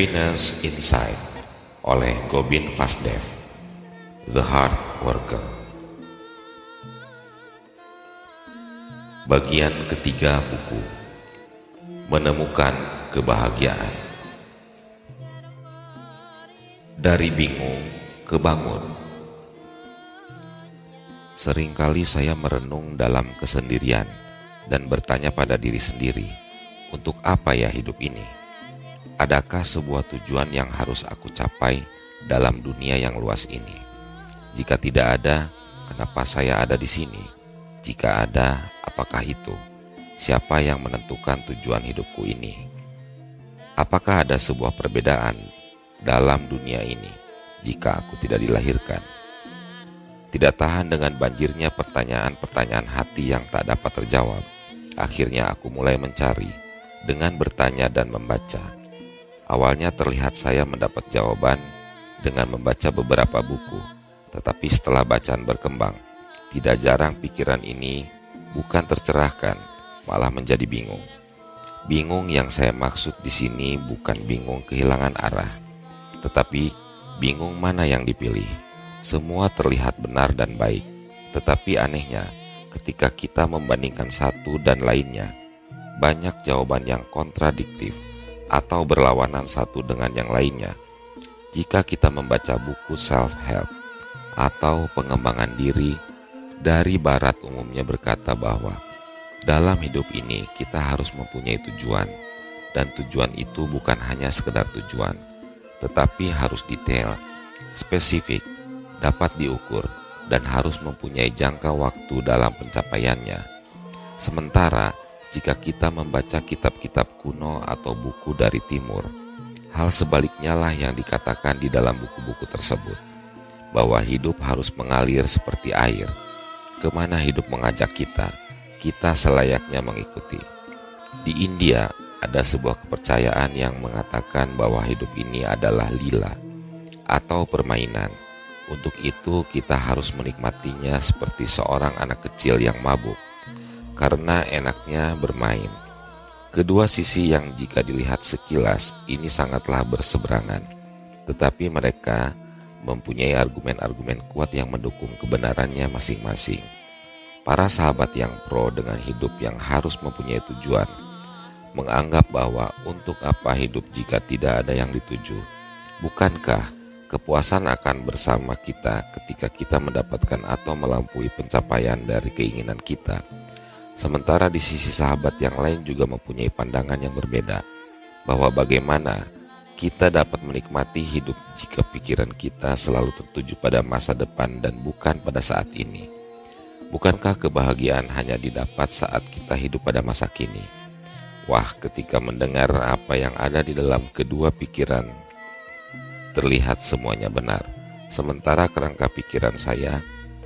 Happiness Inside oleh Gobind Vasdev. The Hard Worker. Bagian ketiga buku, Menemukan Kebahagiaan. Dari bingung ke bangun. Seringkali saya merenung dalam kesendirian dan bertanya pada diri sendiri, untuk apa ya hidup ini? Adakah sebuah tujuan yang harus aku capai dalam dunia yang luas ini? Jika tidak ada, kenapa saya ada di sini? Jika ada, apakah itu? Siapa yang menentukan tujuan hidupku ini? Apakah ada sebuah perbedaan dalam dunia ini jika aku tidak dilahirkan? Tidak tahan dengan banjirnya pertanyaan-pertanyaan hati yang tak dapat terjawab. Akhirnya aku mulai mencari dengan bertanya dan membaca. Awalnya terlihat saya mendapat jawaban dengan membaca beberapa buku, tetapi setelah bacaan berkembang, tidak jarang pikiran ini bukan tercerahkan, malah menjadi bingung. Bingung yang saya maksud di sini bukan bingung kehilangan arah, tetapi bingung mana yang dipilih. Semua terlihat benar dan baik, tetapi anehnya ketika kita membandingkan satu dan lainnya, banyak jawaban yang kontradiktif atau berlawanan satu dengan yang lainnya. Jika kita membaca buku self-help atau pengembangan diri dari barat, umumnya berkata bahwa dalam hidup ini kita harus mempunyai tujuan, dan tujuan itu bukan hanya sekedar tujuan, tetapi harus detail, spesifik, dapat diukur, dan harus mempunyai jangka waktu dalam pencapaiannya. Sementara jika kita membaca kitab-kitab kuno atau buku dari timur, hal sebaliknya lah yang dikatakan di dalam buku-buku tersebut, bahwa hidup harus mengalir seperti air. Kemana hidup mengajak kita selayaknya mengikuti. Di India ada sebuah kepercayaan yang mengatakan bahwa hidup ini adalah lila atau permainan. Untuk itu kita harus menikmatinya seperti seorang anak kecil yang mabuk, karena enaknya bermain. Kedua sisi yang jika dilihat sekilas ini sangatlah berseberangan, tetapi mereka mempunyai argumen-argumen kuat yang mendukung kebenarannya masing-masing. Para sahabat yang pro dengan hidup yang harus mempunyai tujuan menganggap bahwa untuk apa hidup jika tidak ada yang dituju? Bukankah kepuasan akan bersama kita ketika kita mendapatkan atau melampaui pencapaian dari keinginan kita? Sementara di sisi sahabat yang lain juga mempunyai pandangan yang berbeda, bahwa bagaimana kita dapat menikmati hidup jika pikiran kita selalu tertuju pada masa depan dan bukan pada saat ini. Bukankah kebahagiaan hanya didapat saat kita hidup pada masa kini? Wah, ketika mendengar apa yang ada di dalam kedua pikiran, terlihat semuanya benar. Sementara kerangka pikiran saya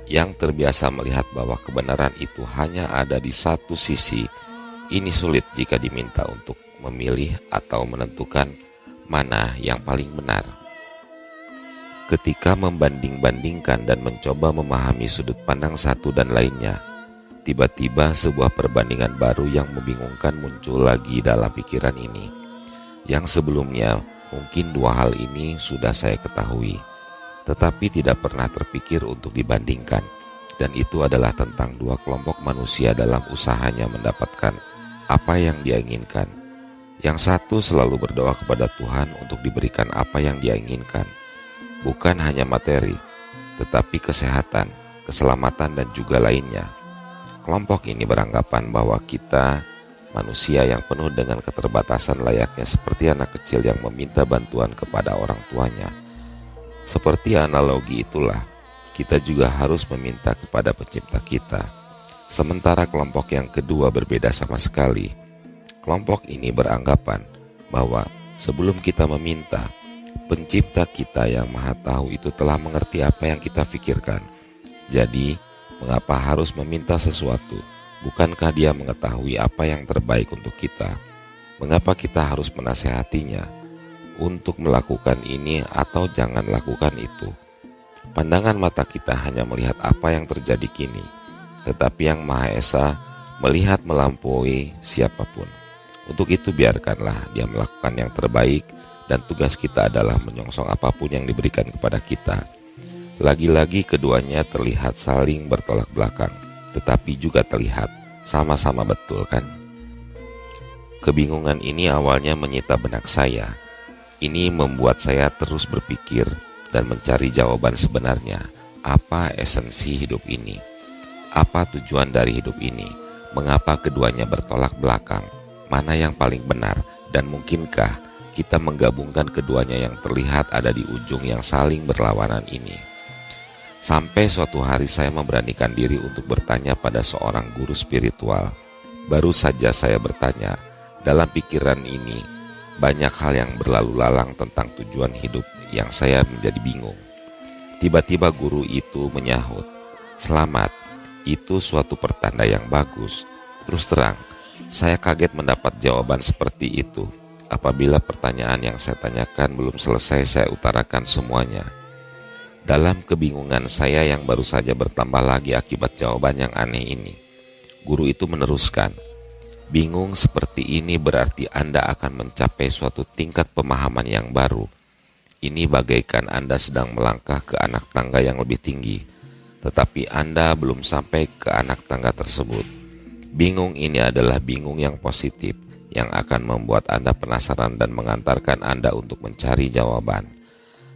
yang terbiasa melihat bahwa kebenaran itu hanya ada di satu sisi, ini sulit jika diminta untuk memilih atau menentukan mana yang paling benar. Ketika membanding-bandingkan dan mencoba memahami sudut pandang satu dan lainnya, tiba-tiba sebuah perbandingan baru yang membingungkan muncul lagi dalam pikiran ini. Yang sebelumnya mungkin dua hal ini sudah saya ketahui, tetapi tidak pernah terpikir untuk dibandingkan, dan itu adalah tentang dua kelompok manusia dalam usahanya mendapatkan apa yang dia inginkan. Yang satu selalu berdoa kepada Tuhan untuk diberikan apa yang dia inginkan, bukan hanya materi, tetapi kesehatan, keselamatan, dan juga lainnya. Kelompok ini beranggapan bahwa kita manusia yang penuh dengan keterbatasan layaknya seperti anak kecil yang meminta bantuan kepada orang tuanya. Seperti analogi itulah, kita juga harus meminta kepada pencipta kita. Sementara kelompok yang kedua berbeda sama sekali. Kelompok ini beranggapan bahwa sebelum kita meminta, pencipta kita yang maha tahu itu telah mengerti apa yang kita pikirkan. Jadi, mengapa harus meminta sesuatu? Bukankah dia mengetahui apa yang terbaik untuk kita? Mengapa kita harus menasehatinya untuk melakukan ini atau jangan lakukan itu? Pandangan mata kita hanya melihat apa yang terjadi kini, tetapi yang Maha Esa melihat melampaui siapapun. Untuk itu biarkanlah dia melakukan yang terbaik dan tugas kita adalah menyongsong apapun yang diberikan kepada kita. Lagi-lagi keduanya terlihat saling bertolak belakang, tetapi juga terlihat sama-sama betul, kan? Kebingungan ini awalnya menyita benak saya. Ini membuat saya terus berpikir dan mencari jawaban sebenarnya. Apa esensi hidup ini? Apa tujuan dari hidup ini? Mengapa keduanya bertolak belakang? Mana yang paling benar? Dan mungkinkah kita menggabungkan keduanya yang terlihat ada di ujung yang saling berlawanan ini? Sampai suatu hari saya memberanikan diri untuk bertanya pada seorang guru spiritual. Baru saja saya bertanya, dalam pikiran ini banyak hal yang berlalu lalang tentang tujuan hidup yang saya menjadi bingung. Tiba-tiba guru itu menyahut, "Selamat, itu suatu pertanda yang bagus." Terus terang, saya kaget mendapat jawaban seperti itu. Apabila pertanyaan yang saya tanyakan belum selesai saya utarakan semuanya. Dalam kebingungan saya yang baru saja bertambah lagi akibat jawaban yang aneh ini, guru itu meneruskan, "Bingung seperti ini berarti Anda akan mencapai suatu tingkat pemahaman yang baru. Ini bagaikan Anda sedang melangkah ke anak tangga yang lebih tinggi, tetapi Anda belum sampai ke anak tangga tersebut. Bingung ini adalah bingung yang positif, yang akan membuat Anda penasaran dan mengantarkan Anda untuk mencari jawaban.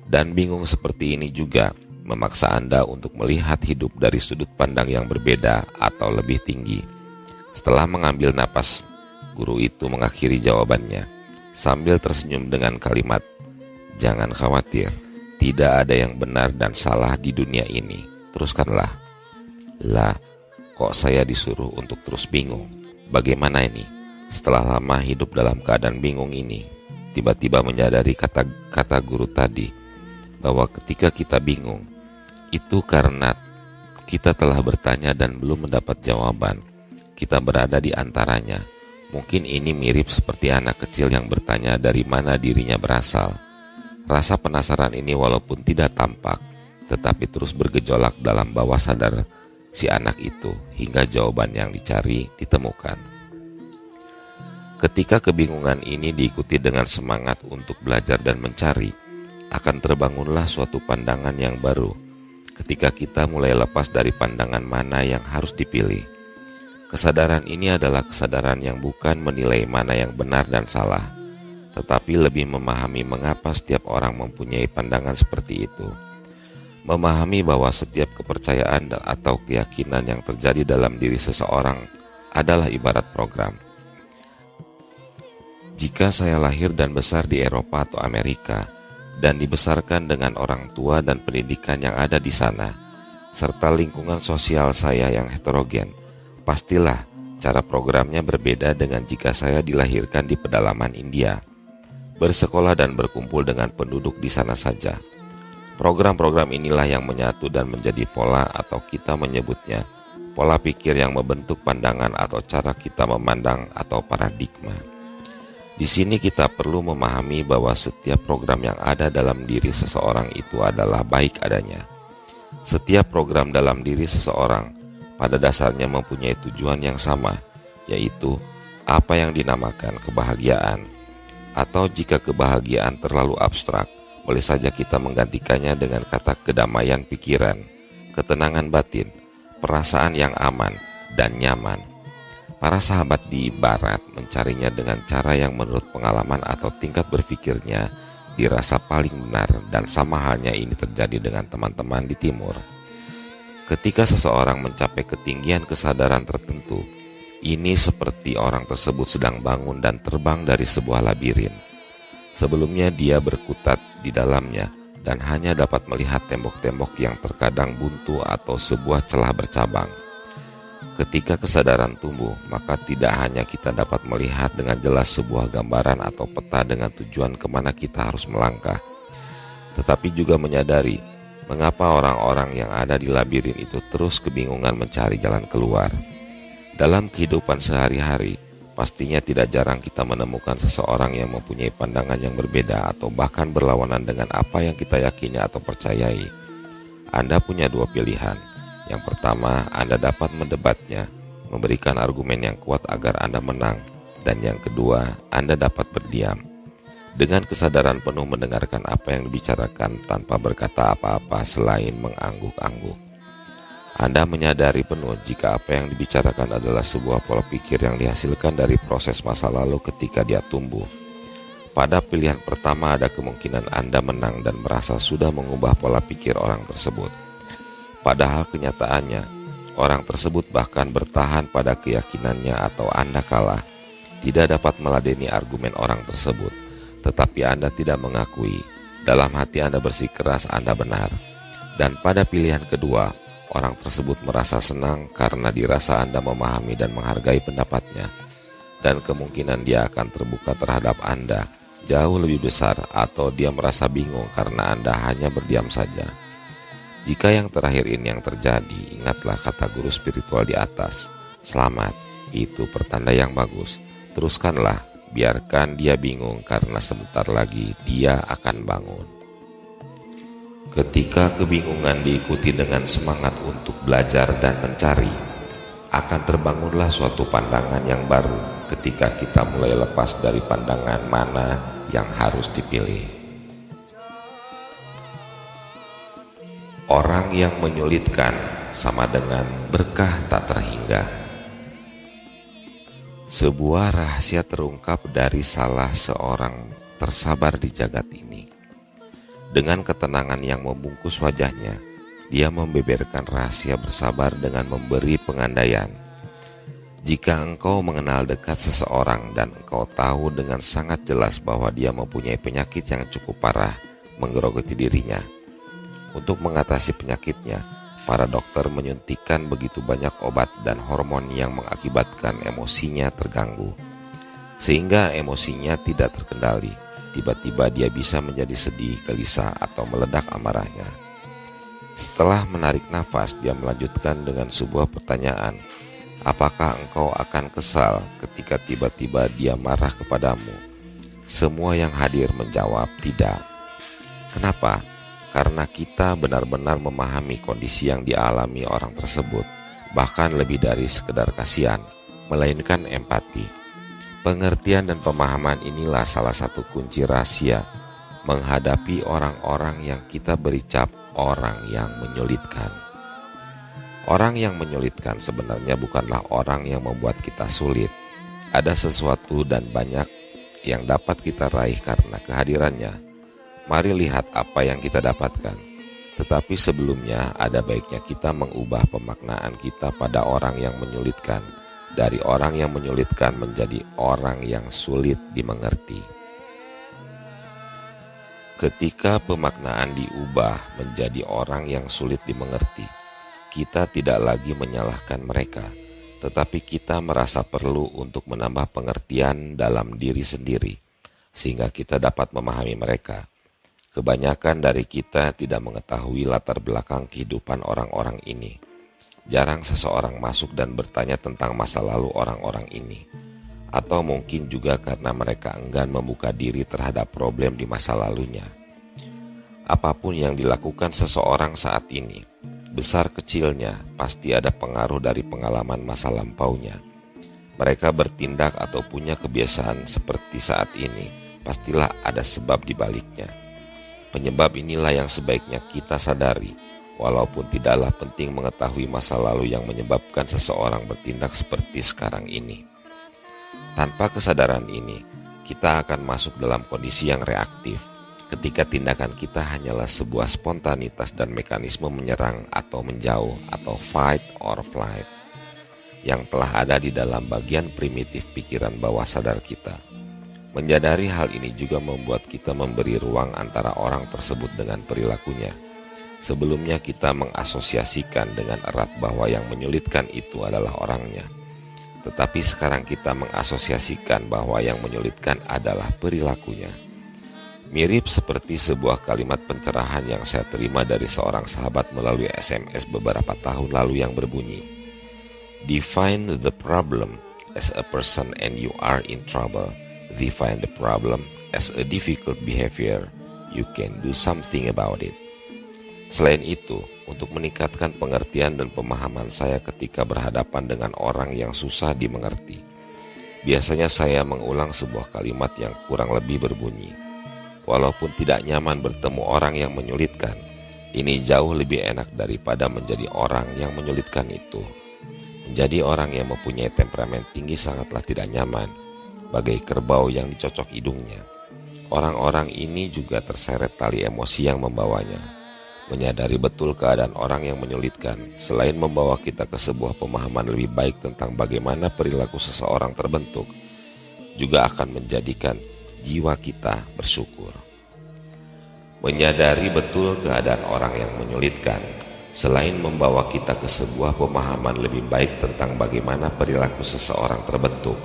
Dan bingung seperti ini juga memaksa Anda untuk melihat hidup dari sudut pandang yang berbeda atau lebih tinggi." Setelah mengambil napas, guru itu mengakhiri jawabannya sambil tersenyum dengan kalimat, "Jangan khawatir, tidak ada yang benar dan salah di dunia ini. Teruskanlah." Lah, kok saya disuruh untuk terus bingung? Bagaimana ini? Setelah lama hidup dalam keadaan bingung ini, tiba-tiba menyadari kata guru tadi, bahwa ketika kita bingung, itu karena kita telah bertanya dan belum mendapat jawaban. Kita berada di antaranya. Mungkin ini mirip seperti anak kecil yang bertanya dari mana dirinya berasal. Rasa penasaran ini walaupun tidak tampak, tetapi terus bergejolak dalam bawah sadar si anak itu hingga jawaban yang dicari ditemukan. Ketika kebingungan ini diikuti dengan semangat untuk belajar dan mencari, akan terbangunlah suatu pandangan yang baru ketika kita mulai lepas dari pandangan mana yang harus dipilih. Kesadaran ini adalah kesadaran yang bukan menilai mana yang benar dan salah, tetapi lebih memahami mengapa setiap orang mempunyai pandangan seperti itu. Memahami bahwa setiap kepercayaan atau keyakinan yang terjadi dalam diri seseorang adalah ibarat program. Jika saya lahir dan besar di Eropa atau Amerika, dan dibesarkan dengan orang tua dan pendidikan yang ada di sana, serta lingkungan sosial saya yang heterogen, pastilah cara programnya berbeda dengan jika saya dilahirkan di pedalaman India, bersekolah dan berkumpul dengan penduduk di sana saja. Program-program inilah yang menyatu dan menjadi pola atau kita menyebutnya pola pikir yang membentuk pandangan atau cara kita memandang atau paradigma. Di sini kita perlu memahami bahwa setiap program yang ada dalam diri seseorang itu adalah baik adanya. Setiap program dalam diri seseorang pada dasarnya mempunyai tujuan yang sama, yaitu apa yang dinamakan kebahagiaan. Atau jika kebahagiaan terlalu abstrak, boleh saja kita menggantikannya dengan kata kedamaian pikiran, ketenangan batin, perasaan yang aman dan nyaman. Para sahabat di barat mencarinya dengan cara yang menurut pengalaman atau tingkat berpikirnya dirasa paling benar, dan sama halnya ini terjadi dengan teman-teman di timur. Ketika seseorang mencapai ketinggian kesadaran tertentu, ini seperti orang tersebut sedang bangun dan terbang dari sebuah labirin. Sebelumnya dia berkutat di dalamnya dan hanya dapat melihat tembok-tembok yang terkadang buntu atau sebuah celah bercabang. Ketika kesadaran tumbuh, maka tidak hanya kita dapat melihat dengan jelas sebuah gambaran atau peta dengan tujuan kemana kita harus melangkah, tetapi juga menyadari mengapa orang-orang yang ada di labirin itu terus kebingungan mencari jalan keluar. Dalam kehidupan sehari-hari, pastinya tidak jarang kita menemukan seseorang yang mempunyai pandangan yang berbeda atau bahkan berlawanan dengan apa yang kita yakini atau percayai. Anda punya dua pilihan. Yang pertama, Anda dapat mendebatnya, memberikan argumen yang kuat agar Anda menang. Dan yang kedua, Anda dapat berdiam. dengan kesadaran penuh mendengarkan apa yang dibicarakan tanpa berkata apa-apa selain mengangguk-angguk. Anda menyadari penuh jika apa yang dibicarakan adalah sebuah pola pikir yang dihasilkan dari proses masa lalu ketika dia tumbuh. Pada pilihan pertama ada kemungkinan Anda menang dan merasa sudah mengubah pola pikir orang tersebut. Padahal kenyataannya, orang tersebut bahkan bertahan pada keyakinannya atau Anda kalah, tidak dapat meladeni argumen orang tersebut. Tetapi Anda tidak mengakui, dalam hati Anda bersikeras Anda benar. Dan pada pilihan kedua, orang tersebut merasa senang karena dirasa Anda memahami dan menghargai pendapatnya. Dan kemungkinan dia akan terbuka terhadap Anda jauh lebih besar, atau dia merasa bingung karena Anda hanya berdiam saja. Jika yang terakhir ini yang terjadi, ingatlah kata guru spiritual di atas, selamat, itu pertanda yang bagus. Teruskanlah, biarkan dia bingung karena sebentar lagi dia akan bangun. Ketika kebingungan diikuti dengan semangat untuk belajar dan mencari, akan terbangunlah suatu pandangan yang baru ketika kita mulai lepas dari pandangan mana yang harus dipilih. Orang yang menyulitkan sama dengan berkah tak terhingga. Sebuah rahasia terungkap dari salah seorang tersabar di jagat ini. Dengan ketenangan yang membungkus wajahnya, dia membeberkan rahasia bersabar dengan memberi pengandaian. Jika engkau mengenal dekat seseorang dan engkau tahu dengan sangat jelas bahwa dia mempunyai penyakit yang cukup parah menggerogoti dirinya, untuk mengatasi penyakitnya, para dokter menyuntikkan begitu banyak obat dan hormon yang mengakibatkan emosinya terganggu. Sehingga emosinya tidak terkendali, tiba-tiba dia bisa menjadi sedih, gelisah, atau meledak amarahnya. Setelah menarik nafas, dia melanjutkan dengan sebuah pertanyaan, apakah engkau akan kesal ketika tiba-tiba dia marah kepadamu? Semua yang hadir menjawab tidak. Kenapa? Karena kita benar-benar memahami kondisi yang dialami orang tersebut, bahkan lebih dari sekedar kasihan, melainkan empati. Pengertian dan pemahaman inilah salah satu kunci rahasia menghadapi orang-orang yang kita beri cap orang yang menyulitkan. Orang yang menyulitkan sebenarnya bukanlah orang yang membuat kita sulit. Ada sesuatu dan banyak yang dapat kita raih karena kehadirannya. Mari lihat apa yang kita dapatkan. Tetapi sebelumnya ada baiknya kita mengubah pemaknaan kita pada orang yang menyulitkan, dari orang yang menyulitkan menjadi orang yang sulit dimengerti. Ketika pemaknaan diubah menjadi orang yang sulit dimengerti, kita tidak lagi menyalahkan mereka, tetapi kita merasa perlu untuk menambah pengertian dalam diri sendiri, sehingga kita dapat memahami mereka. Kebanyakan dari kita tidak mengetahui latar belakang kehidupan orang-orang ini. Jarang seseorang masuk dan bertanya tentang masa lalu orang-orang ini. Atau mungkin juga karena mereka enggan membuka diri terhadap problem di masa lalunya. Apapun yang dilakukan seseorang saat ini, besar kecilnya pasti ada pengaruh dari pengalaman masa lampaunya. Mereka bertindak atau punya kebiasaan seperti saat ini, pastilah ada sebab di baliknya. Penyebab inilah yang sebaiknya kita sadari, walaupun tidaklah penting mengetahui masa lalu yang menyebabkan seseorang bertindak seperti sekarang ini. Tanpa kesadaran ini, kita akan masuk dalam kondisi yang reaktif, ketika tindakan kita hanyalah sebuah spontanitas dan mekanisme menyerang atau menjauh atau fight or flight, yang telah ada di dalam bagian primitif pikiran bawah sadar kita. Menyadari hal ini juga membuat kita memberi ruang antara orang tersebut dengan perilakunya. Sebelumnya kita mengasosiasikan dengan erat bahwa yang menyulitkan itu adalah orangnya. Tetapi sekarang kita mengasosiasikan bahwa yang menyulitkan adalah perilakunya. Mirip seperti sebuah kalimat pencerahan yang saya terima dari seorang sahabat melalui SMS beberapa tahun lalu yang berbunyi, "Define the problem as a person and you are in trouble. Define the problem as a difficult behavior, you can do something about it." Selain itu, untuk meningkatkan pengertian dan pemahaman saya ketika berhadapan dengan orang yang susah dimengerti, biasanya saya mengulang sebuah kalimat yang kurang lebih berbunyi, Walaupun tidak nyaman bertemu orang yang menyulitkan, ini jauh lebih enak daripada menjadi orang yang menyulitkan itu. Menjadi orang yang mempunyai temperamen tinggi sangatlah tidak nyaman, bagai kerbau yang dicocok hidungnya. Orang-orang ini juga terseret tali emosi yang membawanya. Menyadari betul keadaan orang yang menyulitkan, selain membawa kita ke sebuah pemahaman lebih baik tentang bagaimana perilaku seseorang terbentuk, juga akan menjadikan jiwa kita bersyukur. Menyadari betul keadaan orang yang menyulitkan, selain membawa kita ke sebuah pemahaman lebih baik tentang bagaimana perilaku seseorang terbentuk,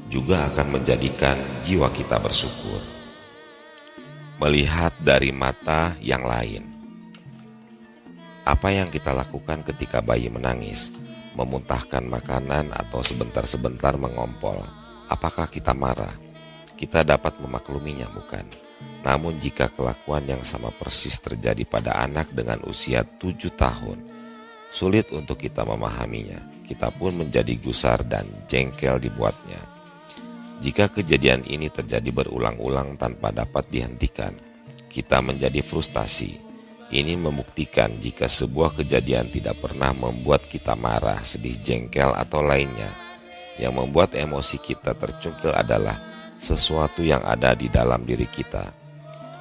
juga akan menjadikan jiwa kita bersyukur. Melihat dari mata yang lain. Apa yang kita lakukan ketika bayi menangis, memuntahkan makanan atau sebentar-sebentar mengompol? Apakah kita marah? Kita dapat memakluminya, bukan? Namun jika kelakuan yang sama persis terjadi pada anak dengan usia 7 tahun, sulit untuk kita memahaminya. Kita pun menjadi gusar dan jengkel dibuatnya. Jika kejadian ini terjadi berulang-ulang tanpa dapat dihentikan, kita menjadi frustasi. Ini membuktikan jika sebuah kejadian tidak pernah membuat kita marah, sedih, jengkel, atau lainnya. Yang membuat emosi kita tercungkil adalah sesuatu yang ada di dalam diri kita.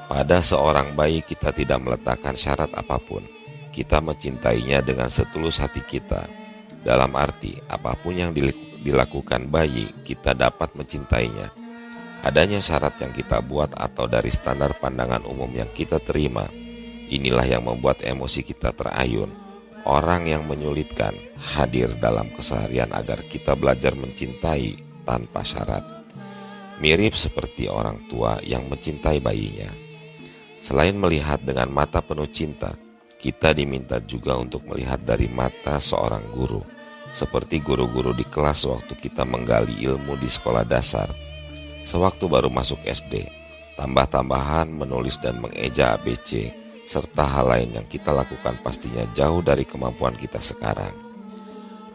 Pada seorang bayi kita tidak meletakkan syarat apapun. Kita mencintainya dengan setulus hati kita. Dalam arti, apapun yang dilakukan bayi, kita dapat mencintainya. Adanya syarat yang kita buat atau dari standar pandangan umum yang kita terima, inilah yang membuat emosi kita terayun. Orang yang menyulitkan hadir dalam keseharian agar kita belajar mencintai tanpa syarat. Mirip seperti orang tua yang mencintai bayinya. Selain melihat dengan mata penuh cinta, kita diminta juga untuk melihat dari mata seorang guru. Seperti guru-guru di kelas waktu kita menggali ilmu di sekolah dasar. Sewaktu baru masuk SD, tambah-tambahan menulis dan mengeja ABC, serta hal lain yang kita lakukan pastinya jauh dari kemampuan kita sekarang.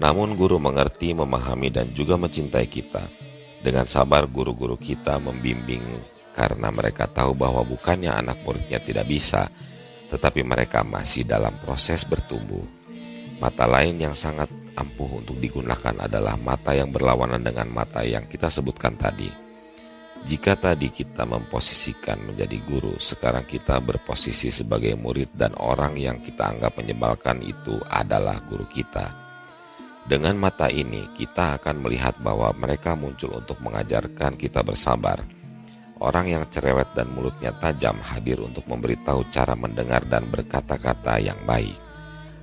Namun guru mengerti, memahami, dan juga mencintai kita. Dengan sabar guru-guru kita membimbing karena mereka tahu bahwa bukannya anak muridnya tidak bisa, tetapi mereka masih dalam proses bertumbuh. Mata lain yang sangat ampuh untuk digunakan adalah mata yang berlawanan dengan mata yang kita sebutkan tadi. Jika tadi kita memposisikan menjadi guru, sekarang kita berposisi sebagai murid dan orang yang kita anggap menyebalkan itu adalah guru kita. Dengan mata ini, kita akan melihat bahwa mereka muncul untuk mengajarkan kita bersabar. Orang yang cerewet dan mulutnya tajam hadir untuk memberitahu cara mendengar dan berkata-kata yang baik.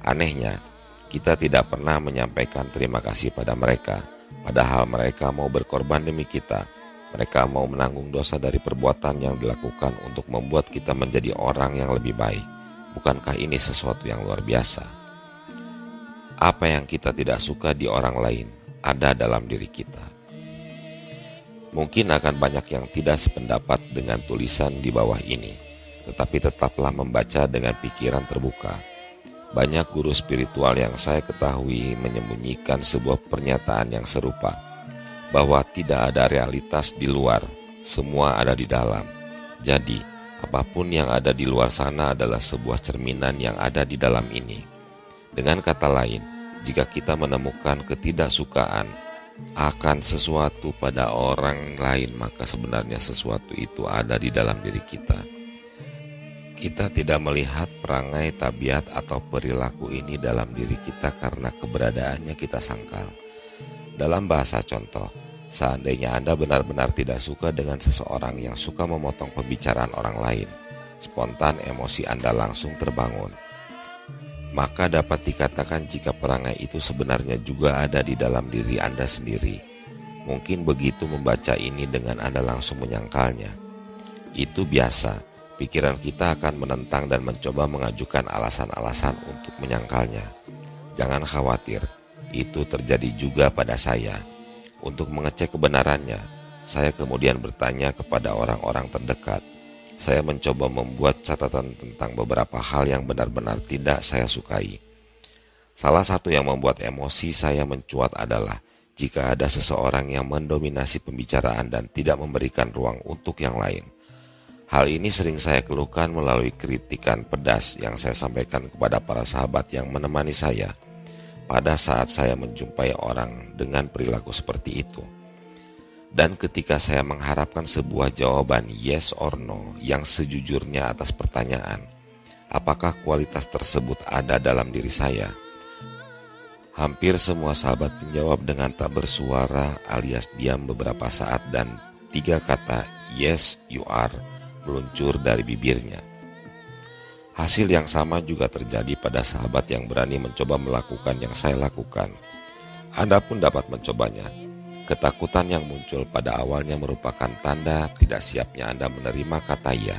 Anehnya, kita tidak pernah menyampaikan terima kasih pada mereka, padahal mereka mau berkorban demi kita. Mereka mau menanggung dosa dari perbuatan yang dilakukan untuk membuat kita menjadi orang yang lebih baik. Bukankah ini sesuatu yang luar biasa? Apa yang kita tidak suka di orang lain ada dalam diri kita. Mungkin akan banyak yang tidak sependapat dengan tulisan di bawah ini, tetapi tetaplah membaca dengan pikiran terbuka. Banyak guru spiritual yang saya ketahui menyembunyikan sebuah pernyataan yang serupa, bahwa tidak ada realitas di luar, semua ada di dalam. Jadi, apapun yang ada di luar sana adalah sebuah cerminan yang ada di dalam ini. Dengan kata lain, jika kita menemukan ketidaksukaan akan sesuatu pada orang lain, maka sebenarnya sesuatu itu ada di dalam diri kita. Kita tidak melihat perangai, tabiat, atau perilaku ini dalam diri kita karena keberadaannya kita sangkal. Dalam bahasa contoh, seandainya Anda benar-benar tidak suka dengan seseorang yang suka memotong pembicaraan orang lain, spontan emosi Anda langsung terbangun. Maka dapat dikatakan jika perangai itu sebenarnya juga ada di dalam diri Anda sendiri. Mungkin begitu membaca ini dengan Anda langsung menyangkalnya. Itu biasa, pikiran kita akan menentang dan mencoba mengajukan alasan-alasan untuk menyangkalnya. Jangan khawatir, itu terjadi juga pada saya. Untuk mengecek kebenarannya, saya kemudian bertanya kepada orang-orang terdekat. Saya mencoba membuat catatan tentang beberapa hal yang benar-benar tidak saya sukai. Salah satu yang membuat emosi saya mencuat adalah jika ada seseorang yang mendominasi pembicaraan dan tidak memberikan ruang untuk yang lain. Hal ini sering saya keluhkan melalui kritikan pedas yang saya sampaikan kepada para sahabat yang menemani saya pada saat saya menjumpai orang dengan perilaku seperti itu. Dan ketika saya mengharapkan sebuah jawaban yes or no yang sejujurnya atas pertanyaan, apakah kualitas tersebut ada dalam diri saya? Hampir semua sahabat menjawab dengan tak bersuara alias diam beberapa saat dan 3 kata yes you are meluncur dari bibirnya. Hasil yang sama juga terjadi pada sahabat yang berani mencoba melakukan yang saya lakukan. Anda pun dapat mencobanya. Ketakutan yang muncul pada awalnya merupakan tanda tidak siapnya Anda menerima kata ya.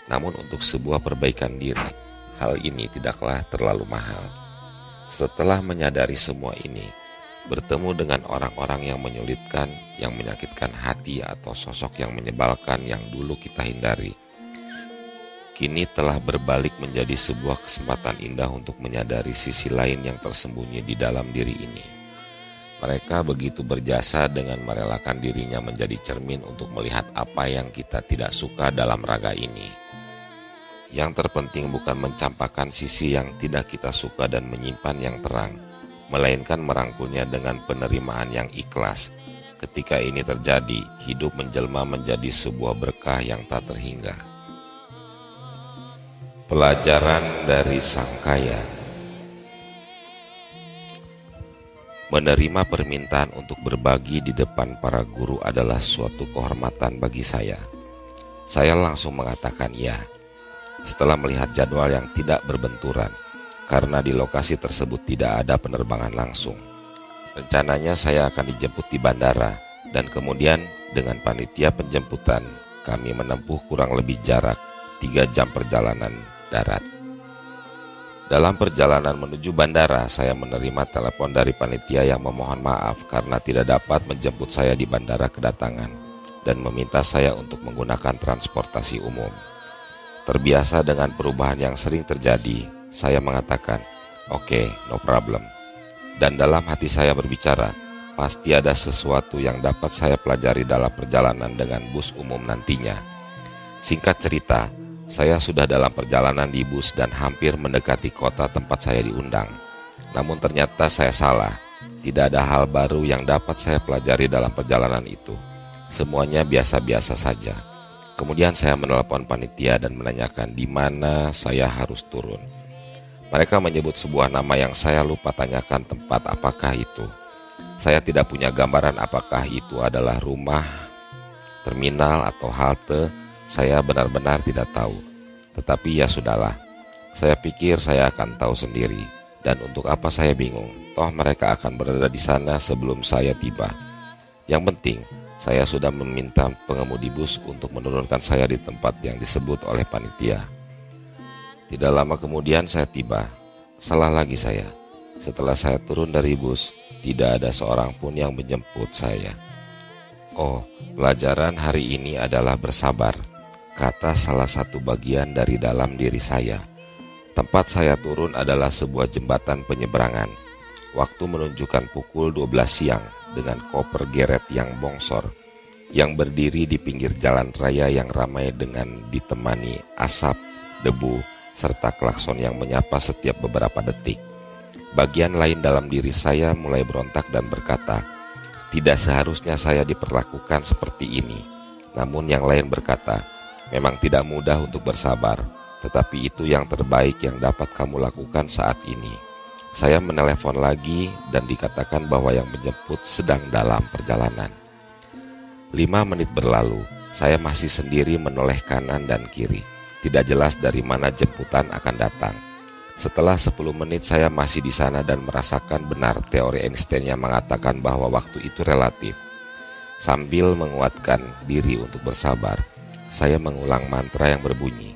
Namun untuk sebuah perbaikan diri, hal ini tidaklah terlalu mahal. Setelah menyadari semua ini, bertemu dengan orang-orang yang menyulitkan, yang menyakitkan hati atau sosok yang menyebalkan yang dulu kita hindari, kini telah berbalik menjadi sebuah kesempatan indah untuk menyadari sisi lain yang tersembunyi di dalam diri ini. Mereka begitu berjasa dengan merelakan dirinya menjadi cermin untuk melihat apa yang kita tidak suka dalam raga ini. Yang terpenting bukan mencampakkan sisi yang tidak kita suka dan menyimpan yang terang, melainkan merangkulnya dengan penerimaan yang ikhlas. Ketika ini terjadi, hidup menjelma menjadi sebuah berkah yang tak terhingga. Pelajaran dari sang kaya. Menerima permintaan untuk berbagi di depan para guru adalah suatu kehormatan bagi saya. Saya langsung mengatakan ya, setelah melihat jadwal yang tidak berbenturan, karena di lokasi tersebut tidak ada penerbangan langsung. Rencananya saya akan dijemput di bandara, dan kemudian dengan panitia penjemputan, kami menempuh kurang lebih jarak 3 jam perjalanan darat. Dalam perjalanan menuju bandara, saya menerima telepon dari panitia yang memohon maaf karena tidak dapat menjemput saya di bandara kedatangan dan meminta saya untuk menggunakan transportasi umum. Terbiasa dengan perubahan yang sering terjadi, saya mengatakan, "Oke, no problem." Dan dalam hati saya berbicara, pasti ada sesuatu yang dapat saya pelajari dalam perjalanan dengan bus umum nantinya. Singkat cerita, saya sudah dalam perjalanan di bus dan hampir mendekati kota tempat saya diundang. Namun ternyata saya salah. Tidak ada hal baru yang dapat saya pelajari dalam perjalanan itu. Semuanya biasa-biasa saja. Kemudian saya menelepon panitia dan menanyakan di mana saya harus turun. Mereka menyebut sebuah nama yang saya lupa tanyakan tempat apakah itu. Saya tidak punya gambaran apakah itu adalah rumah, terminal, atau halte. Saya benar-benar tidak tahu. Tetapi ya sudahlah. Saya pikir saya akan tahu sendiri. Dan untuk apa saya bingung? Toh mereka akan berada di sana sebelum saya tiba. Yang penting, saya sudah meminta pengemudi bus untuk menurunkan saya di tempat yang disebut oleh panitia. Tidak lama kemudian saya tiba. Salah lagi saya. Setelah saya turun dari bus, tidak ada seorang pun yang menjemput saya. Oh, pelajaran hari ini adalah bersabar, kata salah satu bagian dari dalam diri saya. Tempat saya turun adalah sebuah jembatan penyeberangan. Waktu menunjukkan pukul 12 siang dengan koper geret yang bongsor yang berdiri di pinggir jalan raya yang ramai dengan ditemani asap, debu, serta klakson yang menyapa setiap beberapa detik. Bagian lain dalam diri saya mulai berontak dan berkata, tidak seharusnya saya diperlakukan seperti ini. Namun yang lain berkata, memang tidak mudah untuk bersabar, tetapi itu yang terbaik yang dapat kamu lakukan saat ini. Saya menelepon lagi dan dikatakan bahwa yang menjemput sedang dalam perjalanan. 5 menit berlalu, saya masih sendiri menoleh kanan dan kiri. Tidak jelas dari mana jemputan akan datang. Setelah 10 menit saya masih di sana dan merasakan benar teori Einstein yang mengatakan bahwa waktu itu relatif. Sambil menguatkan diri untuk bersabar, saya mengulang mantra yang berbunyi,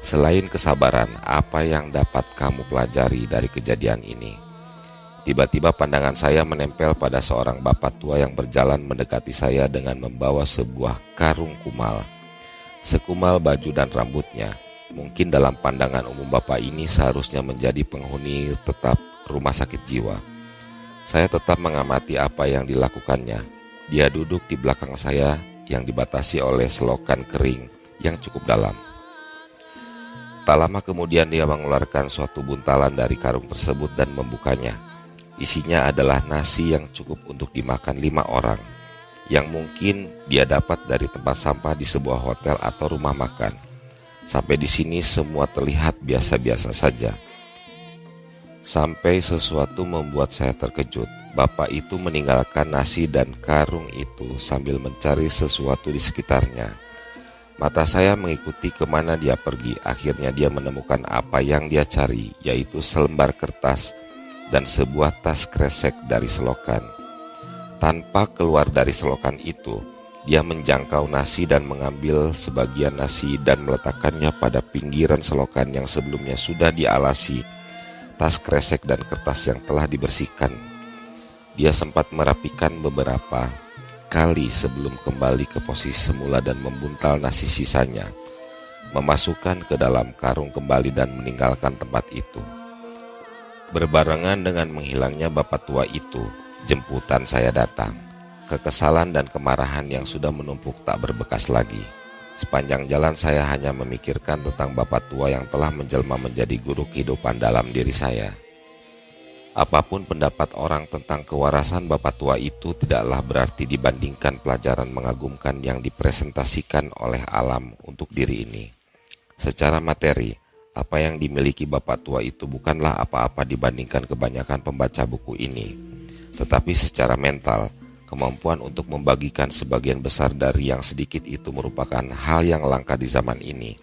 selain kesabaran, apa yang dapat kamu pelajari dari kejadian ini? Tiba-tiba pandangan saya menempel pada seorang bapak tua yang berjalan mendekati saya dengan membawa sebuah karung kumal. Sekumal baju dan rambutnya, mungkin dalam pandangan umum bapak ini seharusnya menjadi penghuni tetap rumah sakit jiwa. Saya tetap mengamati apa yang dilakukannya. Dia duduk di belakang saya yang dibatasi oleh selokan kering yang cukup dalam. Tak lama kemudian dia mengeluarkan suatu buntalan dari karung tersebut dan membukanya. Isinya adalah nasi yang cukup untuk dimakan 5 orang, yang mungkin dia dapat dari tempat sampah di sebuah hotel atau rumah makan. Sampai di sini semua terlihat biasa-biasa saja. Sampai sesuatu membuat saya terkejut. Bapak itu meninggalkan nasi dan karung itu sambil mencari sesuatu di sekitarnya. Mata saya mengikuti kemana dia pergi. Akhirnya dia menemukan apa yang dia cari, yaitu selembar kertas dan sebuah tas kresek dari selokan. Tanpa keluar dari selokan itu, dia menjangkau nasi dan mengambil sebagian nasi dan meletakkannya pada pinggiran selokan yang sebelumnya sudah dialasi tas kresek dan kertas yang telah dibersihkan. Dia sempat merapikan beberapa kali sebelum kembali ke posisi semula dan membuntal nasi sisanya, memasukkan ke dalam karung kembali dan meninggalkan tempat itu. Berbarengan dengan menghilangnya bapak tua itu, jemputan saya datang. Kekesalan dan kemarahan yang sudah menumpuk tak berbekas lagi. Sepanjang jalan saya hanya memikirkan tentang bapak tua yang telah menjelma menjadi guru kehidupan dalam diri saya. Apapun pendapat orang tentang kewarasan bapak tua itu tidaklah berarti dibandingkan pelajaran mengagumkan yang dipresentasikan oleh alam untuk diri ini. Secara materi, apa yang dimiliki bapak tua itu bukanlah apa-apa dibandingkan kebanyakan pembaca buku ini. Tetapi secara mental, kemampuan untuk membagikan sebagian besar dari yang sedikit itu merupakan hal yang langka di zaman ini.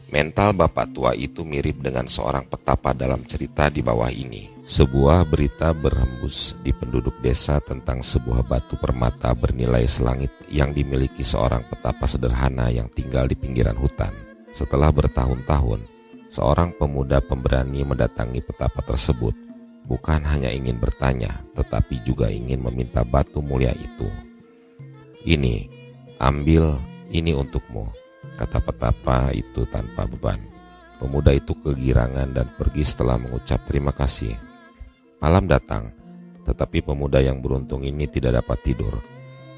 Mental bapak tua itu mirip dengan seorang petapa dalam cerita di bawah ini. Sebuah berita berhembus di penduduk desa tentang sebuah batu permata bernilai selangit yang dimiliki seorang petapa sederhana yang tinggal di pinggiran hutan. Setelah bertahun-tahun, seorang pemuda pemberani mendatangi petapa tersebut, bukan hanya ingin bertanya, tetapi juga ingin meminta batu mulia itu. "Ini, ambil ini untukmu," kata petapa itu tanpa beban. Pemuda itu kegirangan dan pergi setelah mengucap terima kasih. Malam datang, tetapi pemuda yang beruntung ini tidak dapat tidur.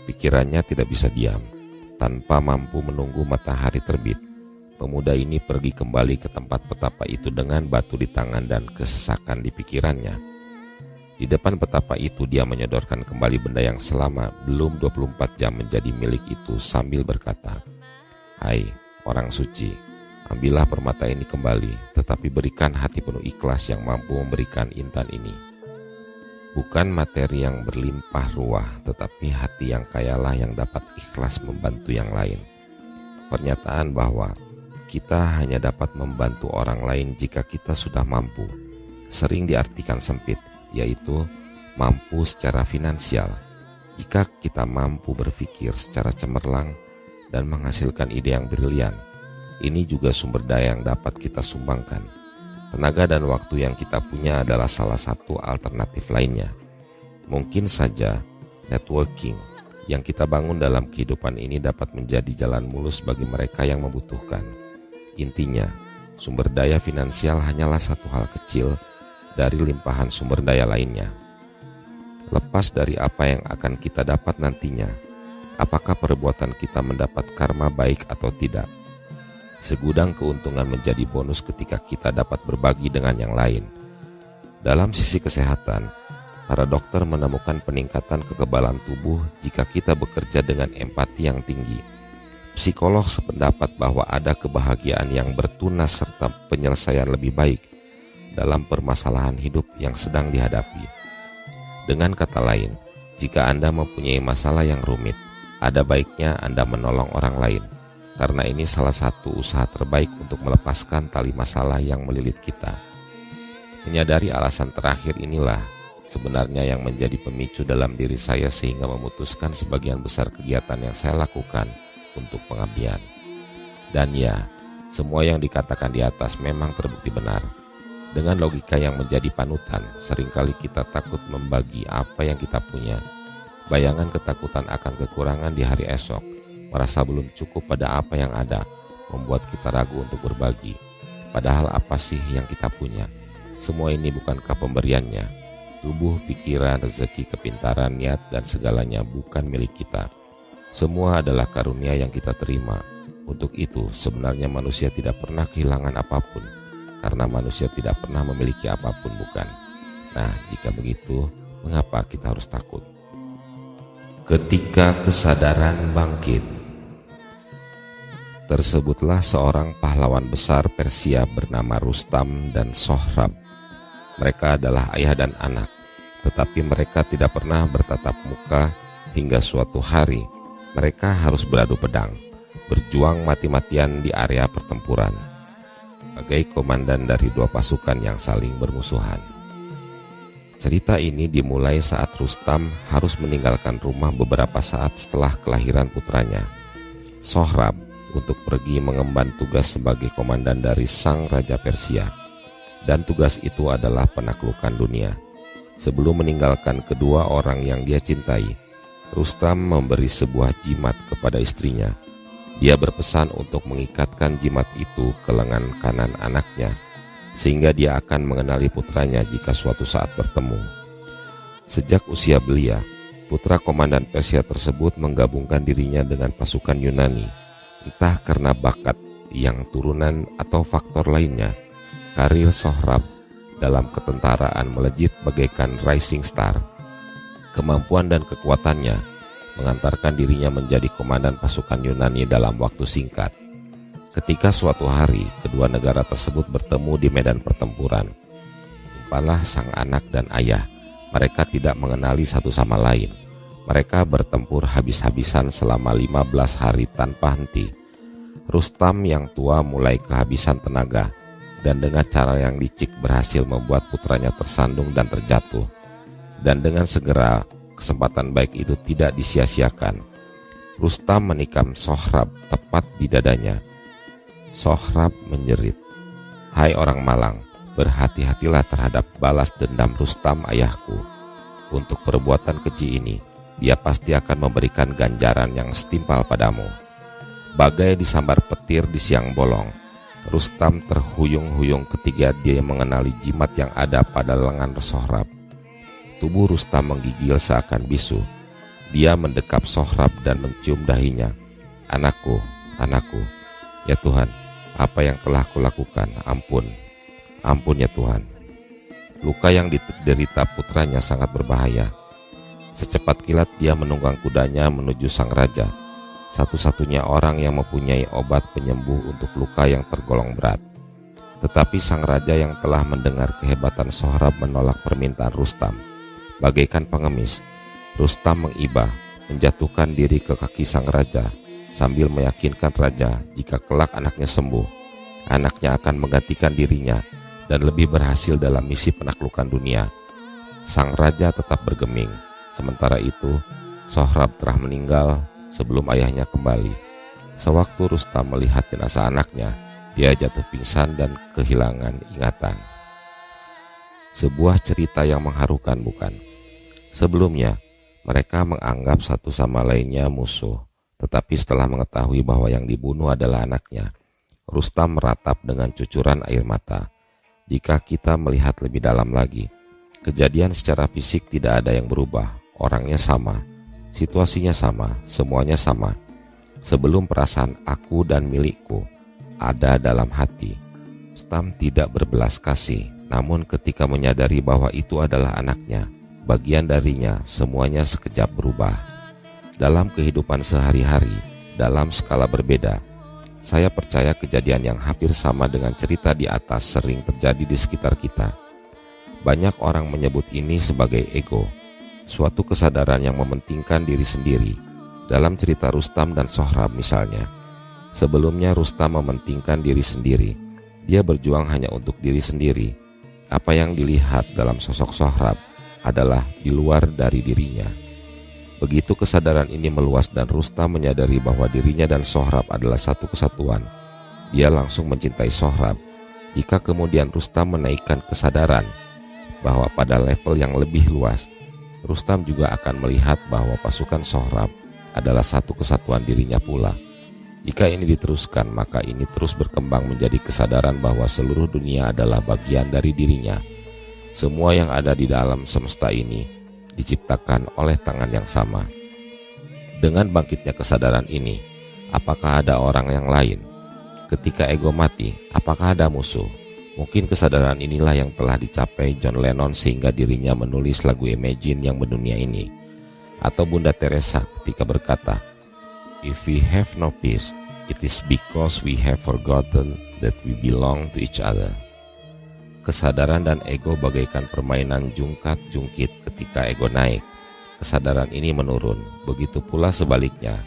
Pikirannya tidak bisa diam. Tanpa mampu menunggu matahari terbit, pemuda ini pergi kembali ke tempat petapa itu dengan batu di tangan dan kesesakan di pikirannya. Di depan petapa itu dia menyodorkan kembali benda yang selama belum 24 jam menjadi milik itu sambil berkata, "Hai orang suci, ambillah permata ini kembali, tetapi berikan hati penuh ikhlas yang mampu memberikan intan ini. Bukan materi yang berlimpah ruah, tetapi hati yang kayalah yang dapat ikhlas membantu yang lain." Pernyataan bahwa kita hanya dapat membantu orang lain jika kita sudah mampu sering diartikan sempit, yaitu mampu secara finansial. Jika kita mampu berpikir secara cemerlang dan menghasilkan ide yang brilian, ini juga sumber daya yang dapat kita sumbangkan. Tenaga dan waktu yang kita punya adalah salah satu alternatif lainnya. Mungkin saja networking yang kita bangun dalam kehidupan ini dapat menjadi jalan mulus bagi mereka yang membutuhkan. Intinya, sumber daya finansial hanyalah satu hal kecil dari limpahan sumber daya lainnya. Lepas dari apa yang akan kita dapat nantinya, apakah perbuatan kita mendapat karma baik atau tidak? Segudang keuntungan menjadi bonus ketika kita dapat berbagi dengan yang lain. Dalam sisi kesehatan, para dokter menemukan peningkatan kekebalan tubuh jika kita bekerja dengan empati yang tinggi. Psikolog sependapat bahwa ada kebahagiaan yang bertunas serta penyelesaian lebih baik dalam permasalahan hidup yang sedang dihadapi. Dengan kata lain, jika Anda mempunyai masalah yang rumit, ada baiknya Anda menolong orang lain. Karena ini salah satu usaha terbaik untuk melepaskan tali masalah yang melilit kita. Menyadari alasan terakhir inilah sebenarnya yang menjadi pemicu dalam diri saya sehingga memutuskan sebagian besar kegiatan yang saya lakukan untuk pengabdian. Dan ya, semua yang dikatakan di atas memang terbukti benar. Dengan logika yang menjadi panutan, seringkali kita takut membagi apa yang kita punya. Bayangan ketakutan akan kekurangan di hari esok, merasa belum cukup pada apa yang ada, membuat kita ragu untuk berbagi. Padahal apa sih yang kita punya? Semua ini bukankah pemberiannya? Tubuh, pikiran, rezeki, kepintaran, niat, dan segalanya bukan milik kita. Semua adalah karunia yang kita terima. Untuk itu, sebenarnya manusia tidak pernah kehilangan apapun, karena manusia tidak pernah memiliki apapun, bukan? Nah, jika begitu, mengapa kita harus takut? Ketika kesadaran bangkit. Tersebutlah seorang pahlawan besar Persia bernama Rustam dan Sohrab. Mereka adalah ayah dan anak, tetapi mereka tidak pernah bertatap muka hingga suatu hari mereka harus beradu pedang, berjuang mati-matian di area pertempuran, sebagai komandan dari dua pasukan yang saling bermusuhan. Cerita ini dimulai saat Rustam harus meninggalkan rumah beberapa saat setelah kelahiran putranya, Sohrab, untuk pergi mengemban tugas sebagai komandan dari sang Raja Persia. Dan tugas itu adalah penaklukan dunia. Sebelum meninggalkan kedua orang yang dia cintai, Rustam memberi sebuah jimat kepada istrinya. Dia berpesan untuk mengikatkan jimat itu ke lengan kanan anaknya, sehingga dia akan mengenali putranya jika suatu saat bertemu. Sejak usia belia, putra komandan Persia tersebut menggabungkan dirinya dengan pasukan Yunani. Entah karena bakat yang turunan atau faktor lainnya, karir Sohrab dalam ketentaraan melejit bagaikan rising star. Kemampuan dan kekuatannya mengantarkan dirinya menjadi komandan pasukan Yunani dalam waktu singkat. Ketika suatu hari kedua negara tersebut bertemu di medan pertempuran, timpalah sang anak dan ayah. Mereka tidak mengenali satu sama lain. Mereka bertempur habis-habisan selama 15 hari tanpa henti. Rustam yang tua mulai kehabisan tenaga, dan dengan cara yang licik berhasil membuat putranya tersandung dan terjatuh. Dan dengan segera, kesempatan baik itu tidak disia-siakan. Rustam menikam Sohrab tepat di dadanya. Sohrab menjerit, "Hai orang Malang, berhati-hatilah terhadap balas dendam Rustam ayahku. Untuk perbuatan keji ini, dia pasti akan memberikan ganjaran yang setimpal padamu." Bagai disambar petir di siang bolong, Rustam terhuyung-huyung ketika dia mengenali jimat yang ada pada lengan Sohrab. Tubuh Rustam menggigil seakan bisu. Dia mendekap Sohrab dan mencium dahinya. "Anakku, anakku, ya Tuhan, apa yang telah kulakukan? Ampun, ampun ya Tuhan." Luka yang diderita putranya sangat berbahaya. Secepat kilat dia menunggang kudanya menuju sang raja, satu-satunya orang yang mempunyai obat penyembuh untuk luka yang tergolong berat. Tetapi sang raja yang telah mendengar kehebatan Sohrab menolak permintaan Rustam. Bagaikan pengemis, Rustam mengibah, menjatuhkan diri ke kaki sang raja, sambil meyakinkan raja jika kelak anaknya sembuh, anaknya akan menggantikan dirinya dan lebih berhasil dalam misi penaklukan dunia. Sang raja tetap bergeming. Sementara itu, Sohrab telah meninggal sebelum ayahnya kembali. Sewaktu Rustam melihat jenazah anaknya, dia jatuh pingsan dan kehilangan ingatan. Sebuah cerita yang mengharukan, bukan? Sebelumnya, mereka menganggap satu sama lainnya musuh. Tetapi setelah mengetahui bahwa yang dibunuh adalah anaknya, Rustam meratap dengan cucuran air mata. Jika kita melihat lebih dalam lagi, kejadian secara fisik tidak ada yang berubah. Orangnya sama, situasinya sama, semuanya sama. Sebelum perasaan aku dan milikku ada dalam hati, Rustam tidak berbelas kasih. Namun ketika menyadari bahwa itu adalah anaknya, bagian darinya semuanya sekejap berubah. Dalam kehidupan sehari-hari, dalam skala berbeda, saya percaya kejadian yang hampir sama dengan cerita di atas sering terjadi di sekitar kita. Banyak orang menyebut ini sebagai ego, suatu kesadaran yang mementingkan diri sendiri. Dalam cerita Rustam dan Sohrab misalnya, sebelumnya Rustam mementingkan diri sendiri. Dia berjuang hanya untuk diri sendiri. Apa yang dilihat dalam sosok Sohrab adalah di luar dari dirinya. Begitu kesadaran ini meluas dan Rustam menyadari bahwa dirinya dan Sohrab adalah satu kesatuan, dia langsung mencintai Sohrab. Jika kemudian Rustam menaikkan kesadaran bahwa pada level yang lebih luas, Rustam juga akan melihat bahwa pasukan Sohrab adalah satu kesatuan dirinya pula. Jika ini diteruskan, maka ini terus berkembang menjadi kesadaran bahwa seluruh dunia adalah bagian dari dirinya. Semua yang ada di dalam semesta ini diciptakan oleh tangan yang sama. Dengan bangkitnya kesadaran ini, Apakah ada orang yang lain? Ketika ego mati, apakah ada musuh? Mungkin kesadaran inilah yang telah dicapai John Lennon sehingga dirinya menulis lagu Imagine yang mendunia ini. Atau Bunda Teresa ketika berkata, "If we have no peace, it is because we have forgotten that we belong to each other." Kesadaran dan ego bagaikan permainan jungkat-jungkit. Ketika ego naik, kesadaran ini menurun. Begitu pula sebaliknya.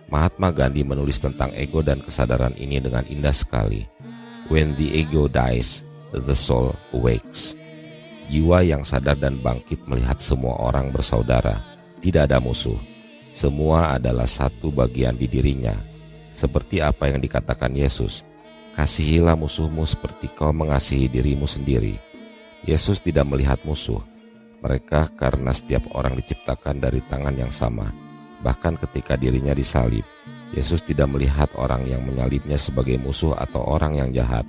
Mahatma Gandhi menulis tentang ego dan kesadaran ini dengan indah sekali. When the ego dies, the soul awakes. Jiwa yang sadar dan bangkit melihat semua orang bersaudara. Tidak ada musuh. Semua adalah satu bagian di dirinya. Seperti apa yang dikatakan Yesus, "Kasihilah musuhmu seperti kau mengasihi dirimu sendiri." Yesus tidak melihat musuh. Mereka karena setiap orang diciptakan dari tangan yang sama. Bahkan ketika dirinya disalib, Yesus tidak melihat orang yang menyalibnya sebagai musuh atau orang yang jahat.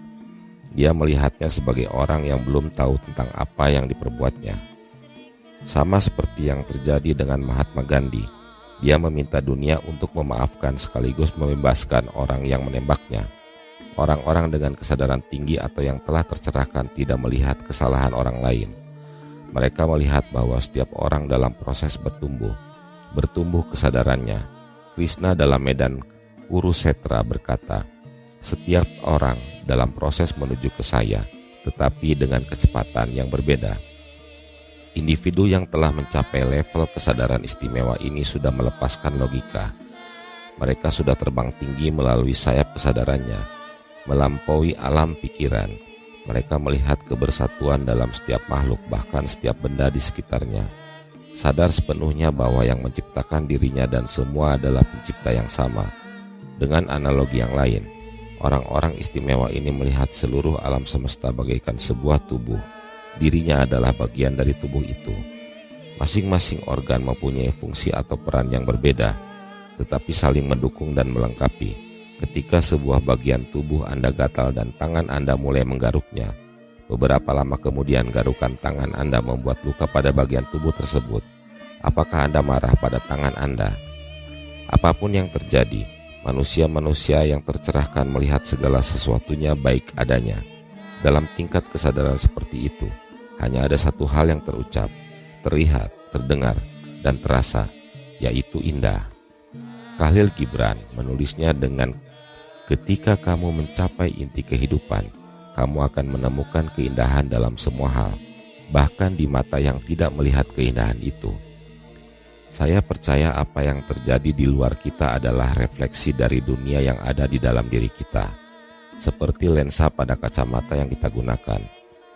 Dia melihatnya sebagai orang yang belum tahu tentang apa yang diperbuatnya. Sama seperti yang terjadi dengan Mahatma Gandhi, dia meminta dunia untuk memaafkan sekaligus membebaskan orang yang menembaknya. Orang-orang dengan kesadaran tinggi atau yang telah tercerahkan tidak melihat kesalahan orang lain. Mereka melihat bahwa setiap orang dalam proses bertumbuh kesadarannya. Krishna dalam Medan Kurukshetra berkata, "Setiap orang dalam proses menuju ke saya, tetapi dengan kecepatan yang berbeda." Individu yang telah mencapai level kesadaran istimewa ini sudah melepaskan logika. Mereka sudah terbang tinggi melalui sayap kesadarannya, melampaui alam pikiran. Mereka melihat kebersatuan dalam setiap makhluk, bahkan setiap benda di sekitarnya. Sadar sepenuhnya bahwa yang menciptakan dirinya dan semua adalah pencipta yang sama. Dengan analogi yang lain, orang-orang istimewa ini melihat seluruh alam semesta bagaikan sebuah tubuh. Dirinya adalah bagian dari tubuh itu. Masing-masing organ mempunyai fungsi atau peran yang berbeda, tetapi saling mendukung dan melengkapi. Ketika sebuah bagian tubuh Anda gatal dan tangan Anda mulai menggaruknya, beberapa lama kemudian garukan tangan Anda membuat luka pada bagian tubuh tersebut. Apakah Anda marah pada tangan Anda? Apapun yang terjadi, manusia-manusia yang tercerahkan melihat segala sesuatunya baik adanya. Dalam tingkat kesadaran seperti itu, hanya ada satu hal yang terucap, terlihat, terdengar, dan terasa, yaitu indah. Khalil Gibran menulisnya dengan, "Ketika kamu mencapai inti kehidupan, kamu akan menemukan keindahan dalam semua hal, bahkan di mata yang tidak melihat keindahan itu." Saya percaya apa yang terjadi di luar kita adalah refleksi dari dunia yang ada di dalam diri kita. Seperti lensa pada kacamata yang kita gunakan.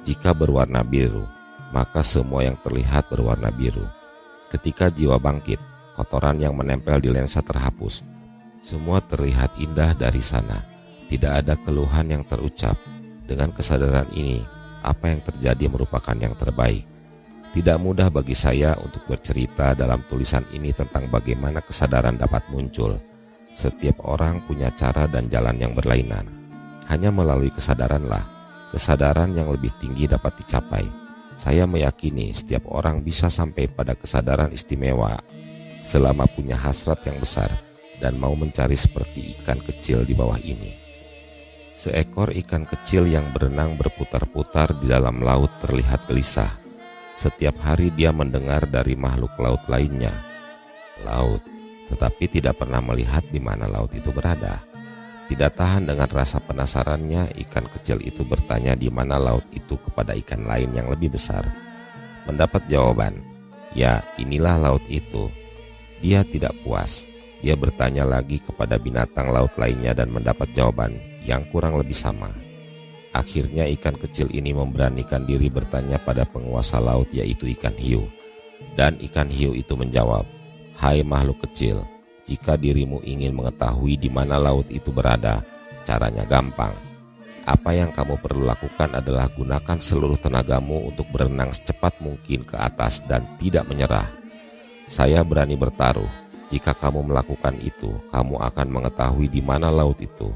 Jika berwarna biru, maka semua yang terlihat berwarna biru. Ketika jiwa bangkit, kotoran yang menempel di lensa terhapus. Semua terlihat indah dari sana. Tidak ada keluhan yang terucap. Dengan kesadaran ini, apa yang terjadi merupakan yang terbaik. Tidak mudah bagi saya untuk bercerita dalam tulisan ini tentang bagaimana kesadaran dapat muncul. Setiap orang punya cara dan jalan yang berlainan. Hanya melalui kesadaranlah, kesadaran yang lebih tinggi dapat dicapai. Saya meyakini setiap orang bisa sampai pada kesadaran istimewa selama punya hasrat yang besar dan mau mencari seperti ikan kecil di bawah ini. Seekor ikan kecil yang berenang berputar-putar di dalam laut terlihat gelisah. Setiap hari dia mendengar dari makhluk laut lainnya, laut, tetapi tidak pernah melihat di mana laut itu berada. Tidak tahan dengan rasa penasarannya, ikan kecil itu bertanya di mana laut itu kepada ikan lain yang lebih besar. Mendapat jawaban, "Ya, inilah laut itu." Dia tidak puas. Dia bertanya lagi kepada binatang laut lainnya dan mendapat jawaban yang kurang lebih sama. Akhirnya ikan kecil ini memberanikan diri bertanya pada penguasa laut, yaitu ikan hiu. Dan ikan hiu itu menjawab, "Hai makhluk kecil, jika dirimu ingin mengetahui di mana laut itu berada, caranya gampang. Apa yang kamu perlu lakukan adalah gunakan seluruh tenagamu untuk berenang secepat mungkin ke atas dan tidak menyerah. Saya berani bertaruh, jika kamu melakukan itu, kamu akan mengetahui di mana laut itu."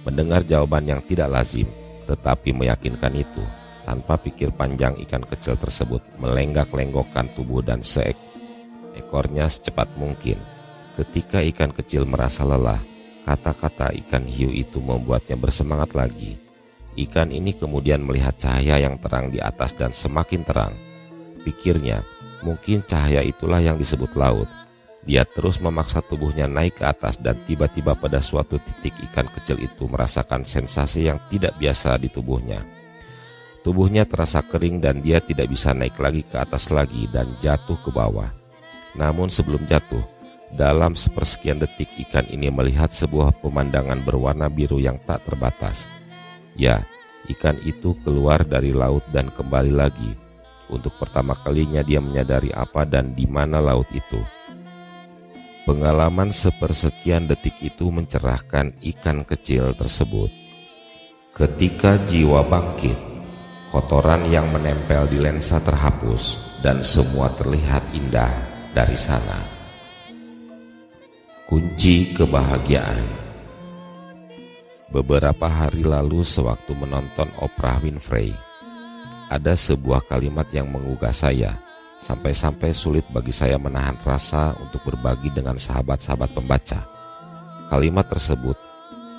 Mendengar jawaban yang tidak lazim, tetapi meyakinkan itu, tanpa pikir panjang ikan kecil tersebut melenggak-lenggokkan tubuh dan seekornya secepat mungkin. Ketika ikan kecil merasa lelah, Kata-kata ikan hiu itu membuatnya bersemangat lagi. Ikan ini kemudian melihat cahaya yang terang di atas dan semakin terang. Pikirnya, mungkin cahaya itulah yang disebut laut. Dia terus memaksa tubuhnya naik ke atas dan tiba-tiba pada suatu titik ikan kecil itu merasakan sensasi yang tidak biasa di tubuhnya. Tubuhnya terasa kering dan dia tidak bisa naik lagi ke atas lagi dan jatuh ke bawah. Namun sebelum jatuh, dalam sepersekian detik ikan ini melihat sebuah pemandangan berwarna biru yang tak terbatas. Ya, ikan itu keluar dari laut dan kembali lagi. Untuk pertama kalinya dia menyadari apa dan di mana laut itu. Pengalaman sepersekian detik itu mencerahkan ikan kecil tersebut. Ketika jiwa bangkit, kotoran yang menempel di lensa terhapus dan semua terlihat indah dari sana. Kunci kebahagiaan. Beberapa hari lalu sewaktu menonton Oprah Winfrey, ada sebuah kalimat yang menggugah saya, sampai-sampai sulit bagi saya menahan rasa untuk berbagi dengan sahabat-sahabat pembaca. Kalimat tersebut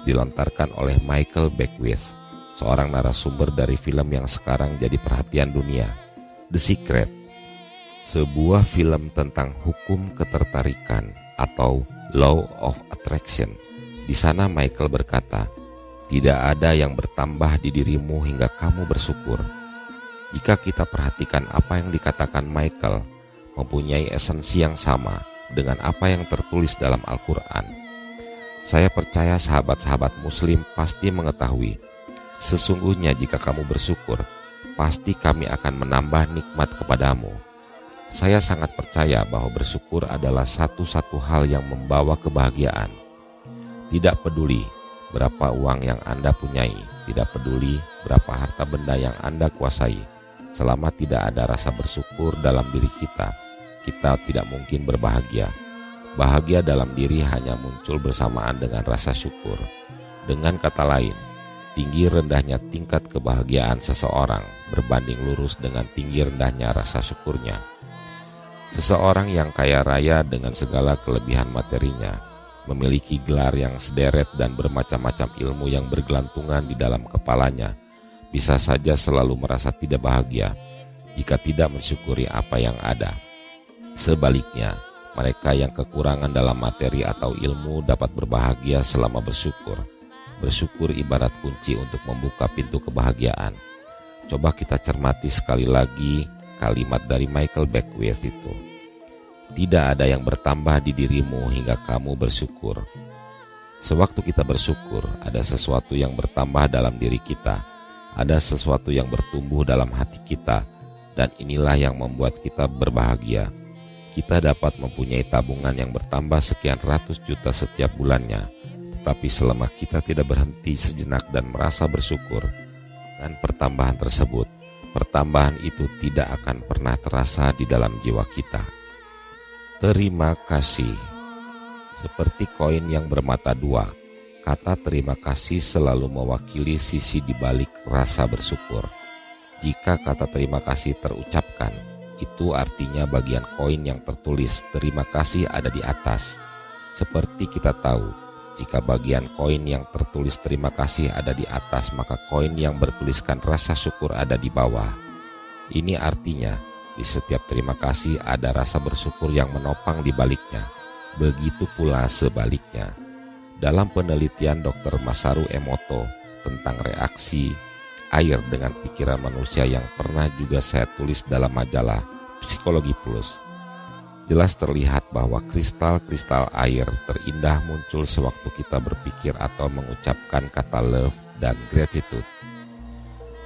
dilontarkan oleh Michael Beckwith, seorang narasumber dari film yang sekarang jadi perhatian dunia, The Secret. Sebuah film tentang hukum ketertarikan atau Law of Attraction. Di sana Michael berkata, tidak ada yang bertambah di dirimu hingga kamu bersyukur. Jika kita perhatikan apa yang dikatakan Michael, mempunyai esensi yang sama dengan apa yang tertulis dalam Al-Quran. Saya percaya sahabat-sahabat muslim pasti mengetahui, sesungguhnya jika kamu bersyukur, pasti kami akan menambah nikmat kepadamu. Saya sangat percaya bahwa bersyukur adalah satu-satu hal yang membawa kebahagiaan. Tidak peduli berapa uang yang Anda punyai, tidak peduli berapa harta benda yang Anda kuasai, selama tidak ada rasa bersyukur dalam diri kita tidak mungkin berbahagia. Bahagia dalam diri hanya muncul bersamaan dengan rasa syukur. Dengan kata lain, tinggi rendahnya tingkat kebahagiaan seseorang berbanding lurus dengan tinggi rendahnya rasa syukurnya. Seseorang yang kaya raya dengan segala kelebihan materinya, memiliki gelar yang sederet dan bermacam-macam ilmu yang bergelantungan di dalam kepalanya, bisa saja selalu merasa tidak bahagia jika tidak mensyukuri apa yang ada. Sebaliknya, mereka yang kekurangan dalam materi atau ilmu dapat berbahagia selama bersyukur. Bersyukur ibarat kunci untuk membuka pintu kebahagiaan. Coba kita cermati sekali lagi kalimat dari Michael Beckwith itu. Tidak ada yang bertambah di dirimu hingga kamu bersyukur. Sewaktu kita bersyukur, ada sesuatu yang bertambah dalam diri kita, ada sesuatu yang bertumbuh dalam hati kita, dan inilah yang membuat kita berbahagia. Kita dapat mempunyai tabungan yang bertambah sekian ratus juta setiap bulannya, tetapi selama kita tidak berhenti sejenak dan merasa bersyukur dengan pertambahan tersebut, pertambahan itu tidak akan pernah terasa di dalam jiwa kita. Terima kasih. Seperti koin yang bermata dua, kata terima kasih selalu mewakili sisi di balik rasa bersyukur. Jika kata terima kasih terucapkan, itu artinya bagian koin yang tertulis terima kasih ada di atas. Seperti kita tahu, jika bagian koin yang tertulis terima kasih ada di atas, maka koin yang bertuliskan rasa syukur ada di bawah. Ini artinya, di setiap terima kasih ada rasa bersyukur yang menopang di baliknya. Begitu pula sebaliknya. Dalam penelitian Dr. Masaru Emoto tentang reaksi air dengan pikiran manusia yang pernah juga saya tulis dalam majalah Psikologi Plus, jelas terlihat bahwa kristal-kristal air terindah muncul sewaktu kita berpikir atau mengucapkan kata love dan gratitude.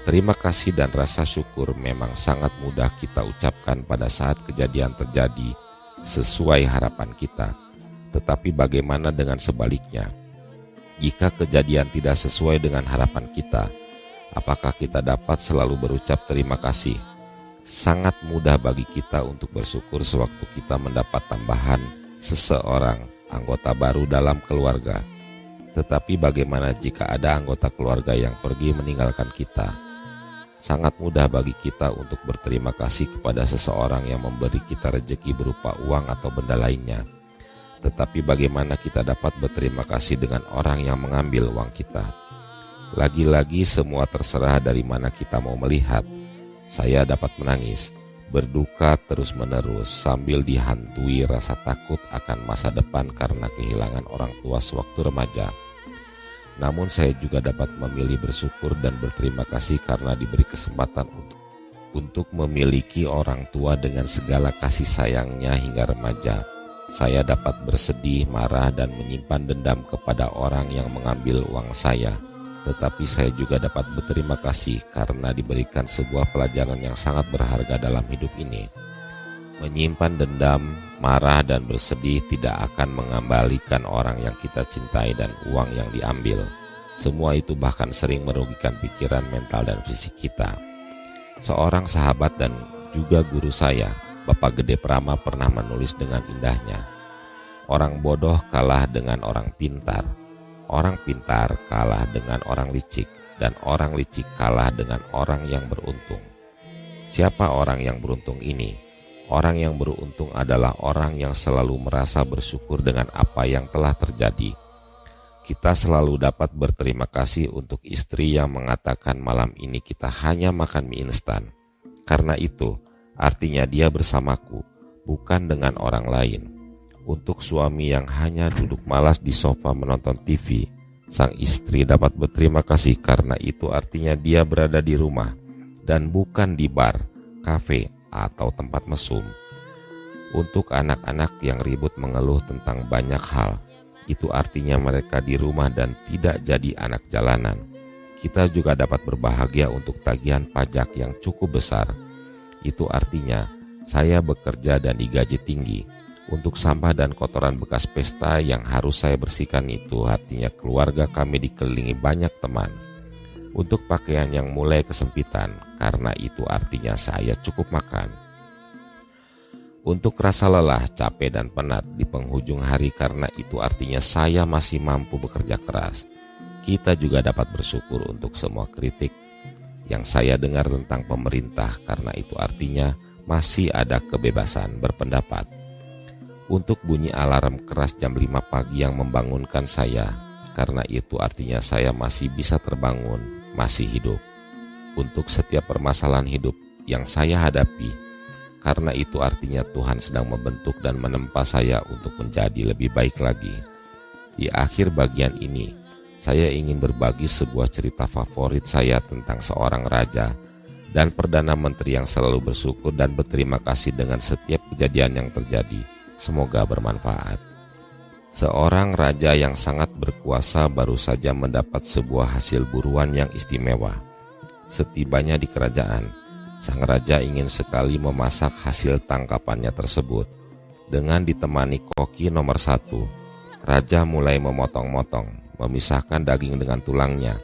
Terima kasih dan rasa syukur memang sangat mudah kita ucapkan pada saat kejadian terjadi sesuai harapan kita. Tetapi bagaimana dengan sebaliknya? Jika kejadian tidak sesuai dengan harapan kita, apakah kita dapat selalu berucap terima kasih? Sangat mudah bagi kita untuk bersyukur sewaktu kita mendapat tambahan seseorang anggota baru dalam keluarga. Tetapi bagaimana jika ada anggota keluarga yang pergi meninggalkan kita? Sangat mudah bagi kita untuk berterima kasih kepada seseorang yang memberi kita rejeki berupa uang atau benda lainnya. Tetapi bagaimana kita dapat berterima kasih dengan orang yang mengambil uang kita? Lagi-lagi semua terserah dari mana kita mau melihat. Saya dapat menangis, berduka terus-menerus sambil dihantui rasa takut akan masa depan karena kehilangan orang tua sewaktu remaja. Namun saya juga dapat memilih bersyukur dan berterima kasih karena diberi kesempatan untuk memiliki orang tua dengan segala kasih sayangnya hingga remaja. Saya dapat bersedih, marah, dan menyimpan dendam kepada orang yang mengambil uang saya. Tetapi saya juga dapat berterima kasih karena diberikan sebuah pelajaran yang sangat berharga dalam hidup ini. Menyimpan dendam, marah, dan bersedih tidak akan mengembalikan orang yang kita cintai dan uang yang diambil. Semua itu bahkan sering merugikan pikiran, mental, dan fisik kita. Seorang sahabat dan juga guru saya, Bapak Gede Prama, pernah menulis dengan indahnya, orang bodoh kalah dengan orang pintar, orang pintar kalah dengan orang licik, dan orang licik kalah dengan orang yang beruntung. Siapa orang yang beruntung ini? Orang yang beruntung adalah orang yang selalu merasa bersyukur dengan apa yang telah terjadi. Kita selalu dapat berterima kasih untuk istri yang mengatakan malam ini kita hanya makan mie instan. Karena itu, artinya dia bersamaku, bukan dengan orang lain. Untuk suami yang hanya duduk malas di sofa menonton TV, sang istri dapat berterima kasih karena itu artinya dia berada di rumah dan bukan di bar, kafe, atau tempat mesum. Untuk anak-anak yang ribut mengeluh tentang banyak hal, itu artinya mereka di rumah dan tidak jadi anak jalanan. Kita juga dapat berbahagia untuk tagihan pajak yang cukup besar. Itu artinya saya bekerja dan digaji tinggi. Untuk sampah dan kotoran bekas pesta yang harus saya bersihkan itu artinya keluarga kami dikelilingi banyak teman. Untuk pakaian yang mulai kesempitan, karena itu artinya saya cukup makan. Untuk rasa lelah, capek, dan penat di penghujung hari, karena itu artinya saya masih mampu bekerja keras. Kita juga dapat bersyukur untuk semua kritik yang saya dengar tentang pemerintah, karena itu artinya masih ada kebebasan berpendapat. Untuk bunyi alarm keras jam 5 pagi yang membangunkan saya, karena itu artinya saya masih bisa terbangun, masih hidup. Untuk setiap permasalahan hidup yang saya hadapi, karena itu artinya Tuhan sedang membentuk dan menempa saya untuk menjadi lebih baik lagi. Di akhir bagian ini, saya ingin berbagi sebuah cerita favorit saya tentang seorang raja dan Perdana Menteri yang selalu bersyukur dan berterima kasih dengan setiap kejadian yang terjadi. Semoga bermanfaat. Seorang raja yang sangat berkuasa baru saja mendapat sebuah hasil buruan yang istimewa. Setibanya di kerajaan, sang raja ingin sekali memasak hasil tangkapannya tersebut. Dengan ditemani koki nomor 1, raja mulai memotong-motong, memisahkan daging dengan tulangnya.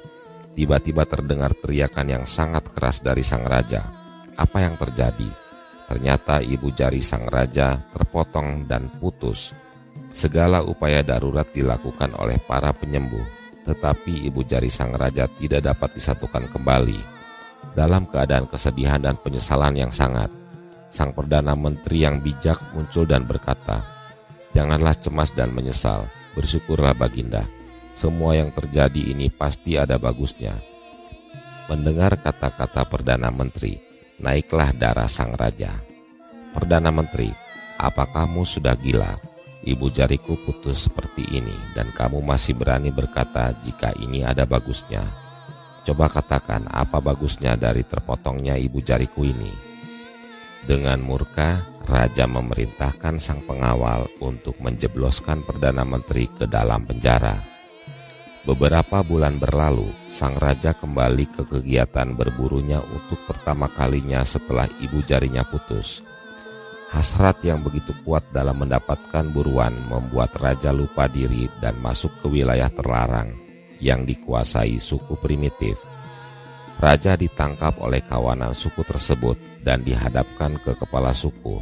Tiba-tiba terdengar teriakan yang sangat keras dari sang raja. Apa yang terjadi? Ternyata ibu jari sang raja terpotong dan putus. Segala upaya darurat dilakukan oleh para penyembuh, tetapi ibu jari sang raja tidak dapat disatukan kembali. Dalam keadaan kesedihan dan penyesalan yang sangat, sang Perdana Menteri yang bijak muncul dan berkata, "Janganlah cemas dan menyesal, bersyukurlah Baginda. Semua yang terjadi ini pasti ada bagusnya." Mendengar kata-kata Perdana Menteri, naiklah darah sang raja. "Perdana Menteri, apa kamu sudah gila? Ibu jariku putus seperti ini dan kamu masih berani berkata jika ini ada bagusnya. Coba katakan apa bagusnya dari terpotongnya ibu jariku ini?" Dengan murka, raja memerintahkan sang pengawal untuk menjebloskan Perdana Menteri ke dalam penjara. Beberapa bulan berlalu, sang raja kembali ke kegiatan berburunya untuk pertama kalinya setelah ibu jarinya putus. Hasrat yang begitu kuat dalam mendapatkan buruan membuat raja lupa diri dan masuk ke wilayah terlarang yang dikuasai suku primitif. Raja ditangkap oleh kawanan suku tersebut dan dihadapkan ke kepala suku.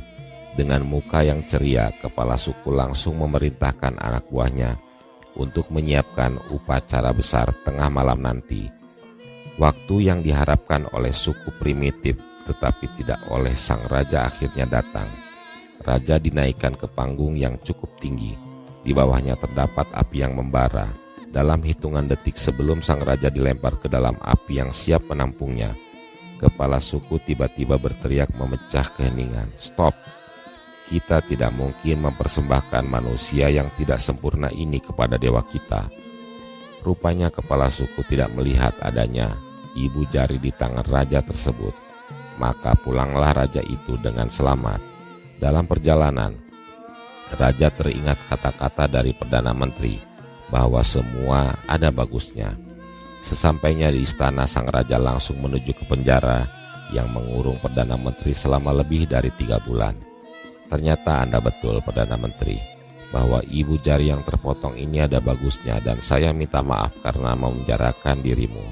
Dengan muka yang ceria, kepala suku langsung memerintahkan anak buahnya untuk menyiapkan upacara besar tengah malam nanti. Waktu yang diharapkan oleh suku primitif tetapi tidak oleh sang raja akhirnya datang. Raja dinaikkan ke panggung yang cukup tinggi. Di bawahnya terdapat api yang membara. Dalam hitungan detik sebelum sang raja dilempar ke dalam api yang siap menampungnya, kepala suku tiba-tiba berteriak memecah keheningan. Stop! Kita tidak mungkin mempersembahkan manusia yang tidak sempurna ini kepada dewa kita. Rupanya kepala suku tidak melihat adanya ibu jari di tangan raja tersebut. Maka pulanglah raja itu dengan selamat. Dalam perjalanan, raja teringat kata-kata dari Perdana Menteri bahwa semua ada bagusnya. Sesampainya di istana, sang raja langsung menuju ke penjara yang mengurung Perdana Menteri selama lebih dari 3 bulan. Ternyata Anda betul, Perdana Menteri, bahwa ibu jari yang terpotong ini ada bagusnya, dan saya minta maaf karena memenjarakan dirimu.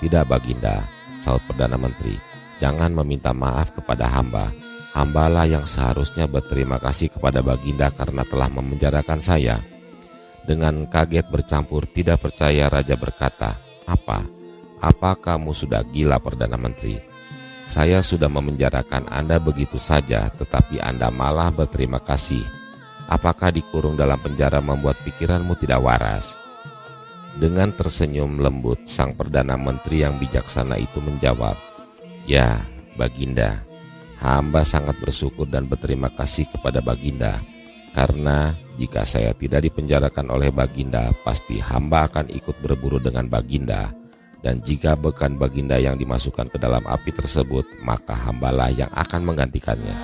Tidak, Baginda, sahut Perdana Menteri, jangan meminta maaf kepada hamba. Hambalah yang seharusnya berterima kasih kepada Baginda karena telah memenjarakan saya. Dengan kaget bercampur tidak percaya, raja berkata, Apa kamu sudah gila, Perdana Menteri? Saya sudah memenjarakan Anda begitu saja, tetapi Anda malah berterima kasih. Apakah dikurung dalam penjara membuat pikiranmu tidak waras? Dengan tersenyum lembut, sang Perdana Menteri yang bijaksana itu menjawab, Ya, Baginda, hamba sangat bersyukur dan berterima kasih kepada Baginda. Karena jika saya tidak dipenjarakan oleh Baginda, pasti hamba akan ikut berburu dengan Baginda. Dan jika bukan Baginda yang dimasukkan ke dalam api tersebut, maka hambalah yang akan menggantikannya.